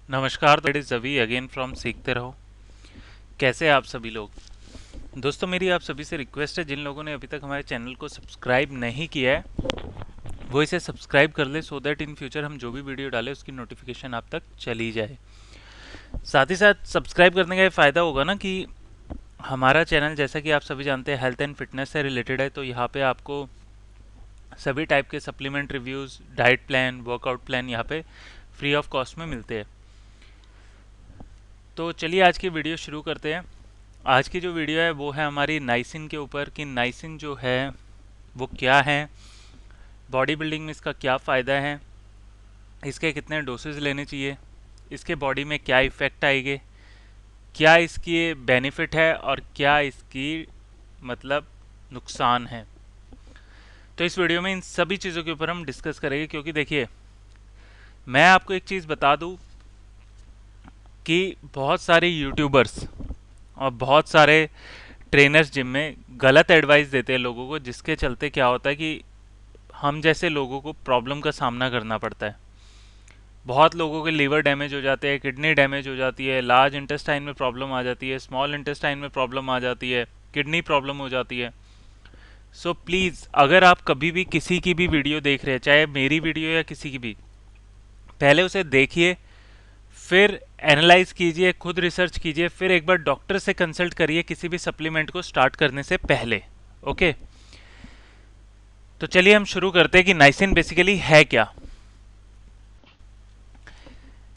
नमस्कार, that is Ravi again from Seekhte Raho. कैसे हैं आप सभी लोग? दोस्तों, मेरी आप सभी से रिक्वेस्ट है, जिन लोगों ने अभी तक हमारे चैनल को सब्सक्राइब नहीं किया है वो इसे सब्सक्राइब कर ले, सो दैट इन फ्यूचर हम जो भी वीडियो डालें उसकी नोटिफिकेशन आप तक चली जाए। साथ ही साथ सब्सक्राइब करने का ये फ़ायदा होगा ना कि हमारा चैनल, जैसा कि आप सभी जानते हैं, हेल्थ एंड फिटनेस से रिलेटेड है। तो यहाँ पे आपको सभी टाइप के supplement reviews, diet plan, workout plan यहाँ पे फ्री ऑफ कॉस्ट में मिलते हैं। तो चलिए आज की वीडियो शुरू करते हैं। आज की जो वीडियो है वो है हमारी नाइसिन के ऊपर, कि नाइसिन जो है वो क्या है, बॉडी बिल्डिंग में इसका क्या फ़ायदा है, इसके कितने डोसेज लेने चाहिए, इसके बॉडी में क्या इफ़ेक्ट आएंगे, क्या इसकी बेनिफिट है और क्या इसकी मतलब नुकसान है। तो इस वीडियो में इन सभी चीज़ों के ऊपर हम डिस्कस करेंगे, क्योंकि देखिए, मैं आपको एक चीज़ बता दूं कि बहुत सारे यूट्यूबर्स और बहुत सारे ट्रेनर्स जिम में गलत एडवाइस देते हैं लोगों को, जिसके चलते क्या होता है कि हम जैसे लोगों को प्रॉब्लम का सामना करना पड़ता है। बहुत लोगों के लीवर डैमेज हो जाते हैं, किडनी डैमेज हो जाती है, लार्ज इंटेस्टाइन में प्रॉब्लम आ जाती है, स्मॉल इंटेस्टाइन में प्रॉब्लम आ जाती है, किडनी प्रॉब्लम हो जाती है। सो प्लीज़, अगर आप कभी भी किसी की भी वीडियो देख रहे हैं, चाहे मेरी वीडियो या किसी की भी, पहले उसे देखिए, फिर एनालाइज कीजिए, खुद रिसर्च कीजिए, फिर एक बार डॉक्टर से कंसल्ट करिए किसी भी सप्लीमेंट को स्टार्ट करने से पहले। ओके, तो चलिए हम शुरू करते हैं कि नाइसिन बेसिकली है क्या।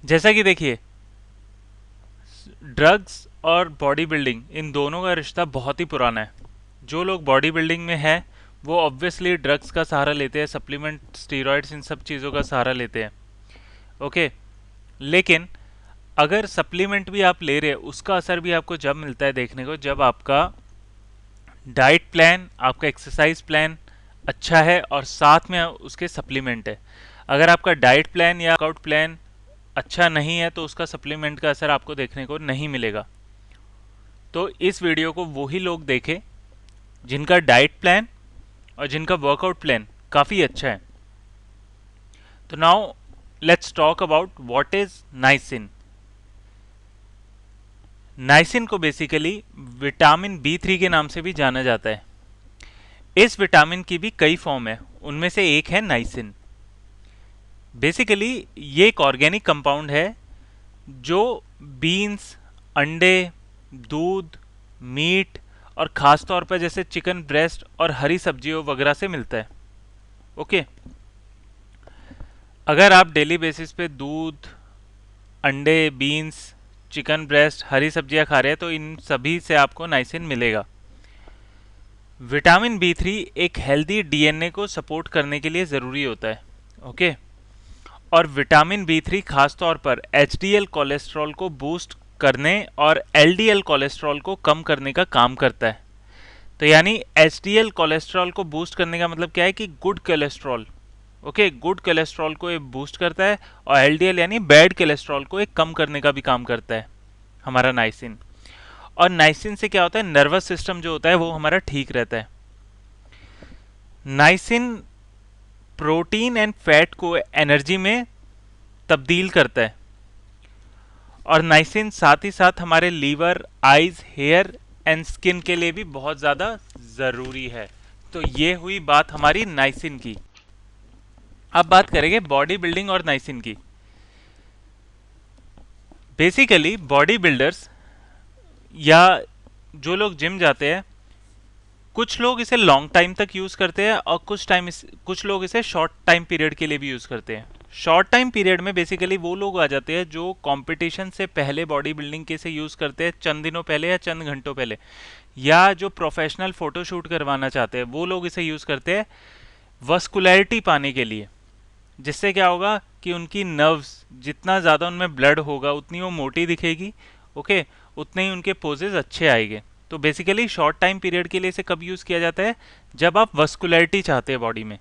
जैसा कि देखिए, ड्रग्स और बॉडी बिल्डिंग, इन दोनों का रिश्ता बहुत ही पुराना है। जो लोग बॉडी बिल्डिंग में है वो ऑब्वियसली ड्रग्स का सहारा लेते हैं, सप्लीमेंट, स्टीरॉयड्स, इन सब चीज़ों का सहारा लेते हैं। ओके, लेकिन अगर सप्लीमेंट भी आप ले रहे हैं, उसका असर भी आपको जब मिलता है देखने को, जब आपका डाइट प्लान, आपका एक्सरसाइज प्लान अच्छा है और साथ में उसके सप्लीमेंट है। अगर आपका डाइट प्लान या वर्कआउट प्लान अच्छा नहीं है तो उसका सप्लीमेंट का असर आपको देखने को नहीं मिलेगा। तो इस वीडियो को वही लोग देखें जिनका डाइट प्लान और जिनका वर्कआउट प्लान काफ़ी अच्छा है। तो now let's talk about what is niacin. Niacin को बेसिकली विटामिन B3 के नाम से भी जाना जाता है। इस विटामिन की भी कई फॉर्म है, उनमें से एक है नाइसिन। बेसिकली ये एक ऑर्गेनिक कंपाउंड है जो बीन्स, अंडे, दूध, मीट और ख़ास तौर पर जैसे चिकन ब्रेस्ट और हरी सब्जियों वगैरह से मिलता है। ओके, अगर आप डेली बेसिस पे दूध, अंडे, बीन्स, चिकन ब्रेस्ट, हरी सब्जियां खा रहे हैं तो इन सभी से आपको नाइसिन मिलेगा। विटामिन B3 एक हेल्दी डीएनए को सपोर्ट करने के लिए ज़रूरी होता है। ओके, और विटामिन B3 खास तौर पर एचडीएल कोलेस्ट्रॉल को बूस्ट करने और एलडीएल कोलेस्ट्रॉल को कम करने का काम करता है। तो यानी एचडीएल कोलेस्ट्रॉल को बूस्ट करने का मतलब क्या है कि good cholesterol, okay, good cholesterol को ये बूस्ट करता है, और एलडीएल यानी बैड कोलेस्ट्रॉल को एक कम करने का भी काम करता है हमारा नाइसिन। और नाइसिन से क्या होता है, नर्वस सिस्टम जो होता है वो हमारा ठीक रहता है। नाइसिन प्रोटीन एंड फैट को एनर्जी में तब्दील करता है, और नाइसिन साथ ही साथ हमारे liver, eyes, hair and skin के लिए भी बहुत ज़्यादा ज़रूरी है। तो ये हुई बात हमारी नाइसिन की। अब बात करेंगे बॉडी बिल्डिंग और नाइसिन की। बेसिकली बॉडी बिल्डर्स या जो लोग जिम जाते हैं, कुछ लोग इसे लॉन्ग टाइम तक यूज़ करते हैं और कुछ लोग इसे शॉर्ट टाइम पीरियड के लिए भी यूज़ करते हैं। शॉर्ट टाइम पीरियड में बेसिकली वो लोग आ जाते हैं जो कंपटीशन से पहले बॉडी बिल्डिंग के से यूज़ करते हैं, चंद दिनों पहले या चंद घंटों पहले, या जो प्रोफेशनल फोटोशूट करवाना चाहते हैं वो लोग इसे यूज़ करते हैं वस्कुलैरिटी पाने के लिए। जिससे क्या होगा कि उनकी नर्व्स, जितना ज़्यादा उनमें ब्लड होगा उतनी वो मोटी दिखेगी, ओके, उतने ही उनके पोजेज अच्छे आएंगे। तो बेसिकली शॉर्ट टाइम पीरियड के लिए इसे कब यूज़ किया जाता है, जब आप वस्कुलैरिटी चाहते हैं बॉडी में।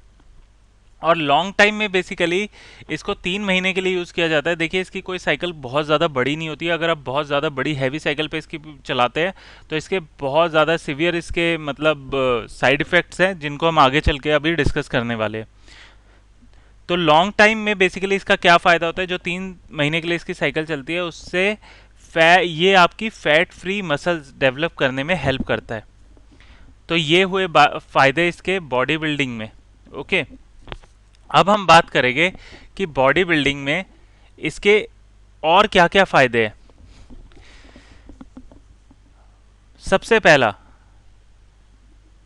और लॉन्ग टाइम में बेसिकली इसको 3 महीने के लिए यूज़ किया जाता है। देखिए, इसकी कोई साइकिल बहुत ज़्यादा बड़ी नहीं होती है। अगर आप बहुत ज़्यादा बड़ी हैवी साइकिल पे इसकी चलाते हैं तो इसके बहुत ज़्यादा सिवियर इसके मतलब साइड इफ़ेक्ट्स हैं, जिनको हम आगे चल के अभी डिस्कस करने वाले हैं। तो लॉन्ग टाइम में बेसिकली इसका क्या फ़ायदा होता है, जो 3 महीने के लिए इसकी साइकिल चलती है उससे ये आपकी फैट फ्री मसल्स डेवलप करने में हेल्प करता है। तो ये हुए फ़ायदे इसके बॉडी बिल्डिंग में। ओके, अब हम बात करेंगे कि बॉडी बिल्डिंग में इसके और क्या क्या फ़ायदे हैं। सबसे पहला,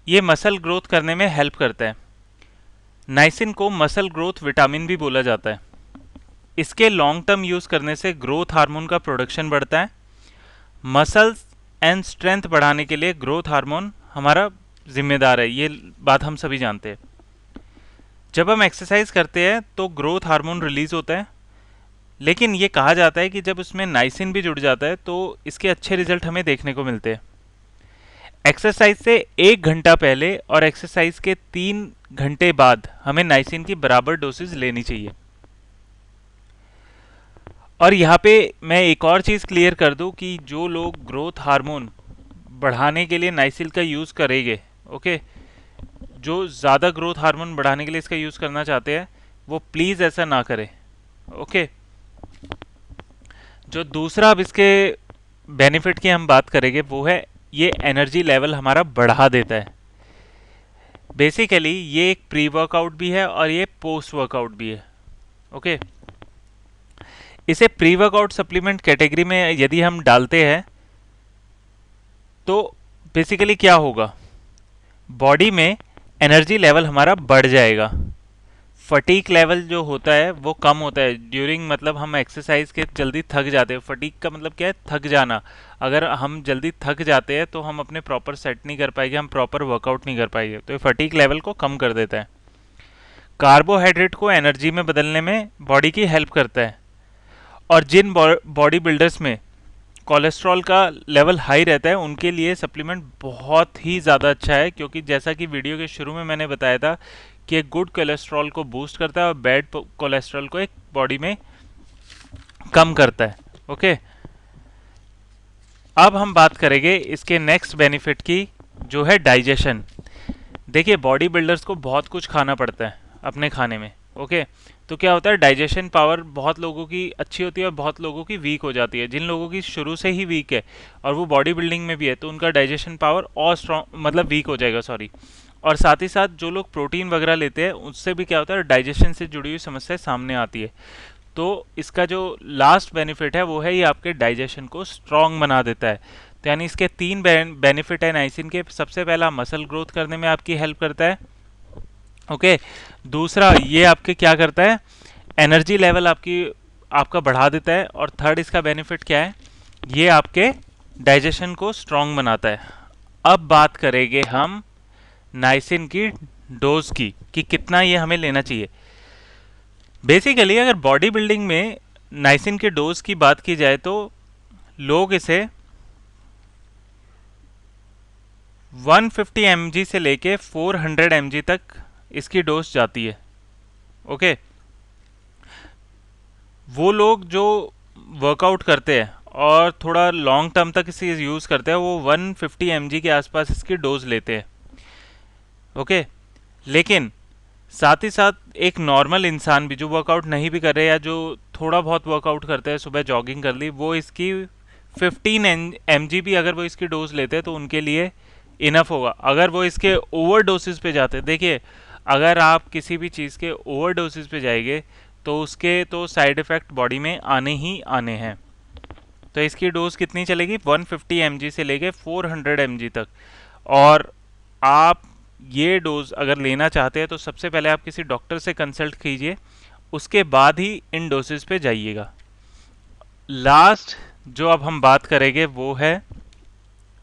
ये मसल ग्रोथ करने में हेल्प करता है। नाइसिन को मसल ग्रोथ विटामिन भी बोला जाता है। इसके लॉन्ग टर्म यूज़ करने से ग्रोथ हार्मोन का प्रोडक्शन बढ़ता है। मसल्स एंड स्ट्रेंथ बढ़ाने के लिए ग्रोथ हार्मोन हमारा जिम्मेदार है, ये बात हम सभी जानते हैं। जब हम एक्सरसाइज करते हैं तो ग्रोथ हार्मोन रिलीज होता है, लेकिन ये कहा जाता है कि जब उसमें नाइसिन भी जुड़ जाता है तो इसके अच्छे रिजल्ट हमें देखने को मिलते हैं। एक्सरसाइज से 1 घंटा पहले और एक्सरसाइज के 3 घंटे बाद हमें नाइसिन की बराबर डोसेज लेनी चाहिए। और यहाँ पे मैं एक और चीज़ क्लियर कर दूँ कि जो लोग ग्रोथ हार्मोन बढ़ाने के लिए नाइसिल का यूज़ करेंगे, ओके, जो ज़्यादा ग्रोथ हार्मोन बढ़ाने के लिए इसका यूज़ करना चाहते हैं वो प्लीज़ ऐसा ना करें। ओके, जो दूसरा अब इसके बेनिफिट की हम बात करेंगे वो है ये एनर्जी लेवल हमारा बढ़ा देता है। बेसिकली ये एक प्री वर्कआउट भी है और ये पोस्ट वर्कआउट भी है। ओके, इसे प्री वर्कआउट सप्लीमेंट कैटेगरी में यदि हम डालते हैं तो बेसिकली क्या होगा, बॉडी में एनर्जी लेवल हमारा बढ़ जाएगा। फटीक लेवल जो होता है वो कम होता है ड्यूरिंग, मतलब हम एक्सरसाइज के जल्दी थक जाते हैं। फटीक का मतलब क्या है, थक जाना। अगर हम जल्दी थक जाते हैं तो हम अपने प्रॉपर सेट नहीं कर पाएंगे, हम प्रॉपर वर्कआउट नहीं कर पाएंगे, तो ये फटीक लेवल को कम कर देता है। कार्बोहाइड्रेट को एनर्जी में बदलने में बॉडी की हेल्प करता है। और जिन बॉडी बिल्डर्स में कोलेस्ट्रॉल का लेवल हाई रहता है उनके लिए सप्लीमेंट बहुत ही ज़्यादा अच्छा है, क्योंकि जैसा कि वीडियो के शुरू में मैंने बताया था कि एक गुड कोलेस्ट्रॉल को बूस्ट करता है और बैड कोलेस्ट्रॉल को एक बॉडी में कम करता है। ओके, अब हम बात करेंगे इसके नेक्स्ट बेनिफिट की, जो है डाइजेशन। देखिए, बॉडी बिल्डर्स को बहुत कुछ खाना पड़ता है अपने खाने में। ओके, तो क्या होता है, डाइजेशन पावर बहुत लोगों की अच्छी होती है और बहुत लोगों की वीक हो जाती है। जिन लोगों की शुरू से ही वीक है और वो बॉडी बिल्डिंग में भी है तो उनका डाइजेशन पावर और स्ट्रॉन्ग, मतलब वीक हो जाएगा, सॉरी। और साथ ही साथ जो लोग प्रोटीन वगैरह लेते हैं उससे भी क्या होता है, डाइजेशन से जुड़ी हुई समस्या सामने आती है। तो इसका जो लास्ट बेनिफिट है वो है ये आपके डाइजेशन को स्ट्रॉन्ग बना देता है। तो यानी इसके 3 बेनिफिट है नाइसिन के। सबसे पहला, मसल ग्रोथ करने में आपकी हेल्प करता है। ओके, दूसरा ये आपके क्या करता है, एनर्जी लेवल आपका बढ़ा देता है। और थर्ड इसका बेनिफिट क्या है, ये आपके डाइजेशन को स्ट्रॉन्ग बनाता है। अब बात करेंगे हम नाइसिन की डोज की कि कितना ये हमें लेना चाहिए। बेसिकली अगर बॉडी बिल्डिंग में नाइसिन के डोज की बात की जाए तो लोग इसे 150 mg से लेके 400 mg तक इसकी डोज जाती है। ओके, वो लोग जो वर्कआउट करते हैं और थोड़ा लॉन्ग टर्म तक इसे यूज़ करते हैं वो 150 mg के आसपास इसकी डोज लेते हैं। ओके, लेकिन साथ ही साथ एक नॉर्मल इंसान भी जो वर्कआउट नहीं भी कर रहे या जो थोड़ा बहुत वर्कआउट करते हैं, सुबह जॉगिंग कर ली, वो इसकी 15 mg भी अगर वो इसकी डोज लेते हैं तो उनके लिए इनफ होगा। अगर वो इसके ओवर डोसेज पे जाते हैं, देखिए अगर आप किसी भी चीज़ के ओवर डोसेज पे जाएंगे तो उसके तो साइड इफ़ेक्ट बॉडी में आने ही आने हैं। तो इसकी डोज कितनी चलेगी, 150 mg से लेके 400 mg तक। और आप ये डोज अगर लेना चाहते हैं तो सबसे पहले आप किसी डॉक्टर से कंसल्ट कीजिए, उसके बाद ही इन डोसेज पे जाइएगा। लास्ट जो अब हम बात करेंगे वो है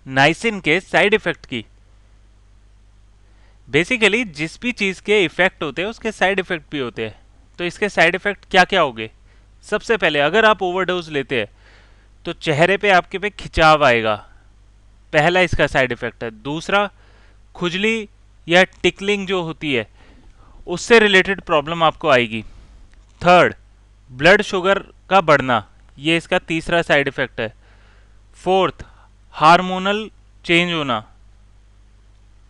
नाइसिन के साइड इफेक्ट की। बेसिकली जिस भी चीज़ के इफेक्ट होते हैं उसके साइड इफेक्ट भी होते हैं। तो इसके साइड इफेक्ट क्या क्या होंगे, सबसे पहले अगर आप ओवरडोज लेते हैं तो चेहरे पे आपके पे खिंचाव आएगा, पहला इसका साइड इफेक्ट है। दूसरा, खुजली या टिकलिंग जो होती है उससे रिलेटेड प्रॉब्लम आपको आएगी। थर्ड, ब्लड शुगर का बढ़ना, ये इसका तीसरा साइड इफेक्ट है। फोर्थ, हार्मोनल चेंज होना।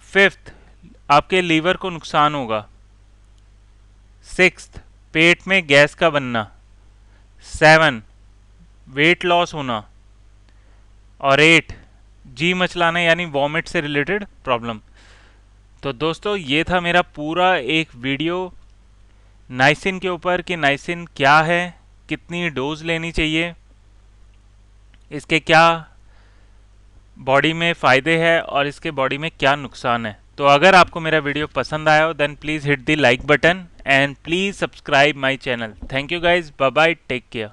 फिफ्थ, आपके लीवर को नुकसान होगा। सिक्स्थ, पेट में गैस का बनना, 7 वेट लॉस होना, और 8 जी मचलाना यानी वॉमिट से रिलेटेड प्रॉब्लम। तो दोस्तों ये था मेरा पूरा एक वीडियो नाइसिन के ऊपर कि नाइसिन क्या है, कितनी डोज लेनी चाहिए, इसके क्या बॉडी में फ़ायदे हैं और इसके बॉडी में क्या नुकसान है। तो अगर आपको मेरा वीडियो पसंद आया हो then please hit the like button and please subscribe my channel. Thank you guys, bye bye, take care.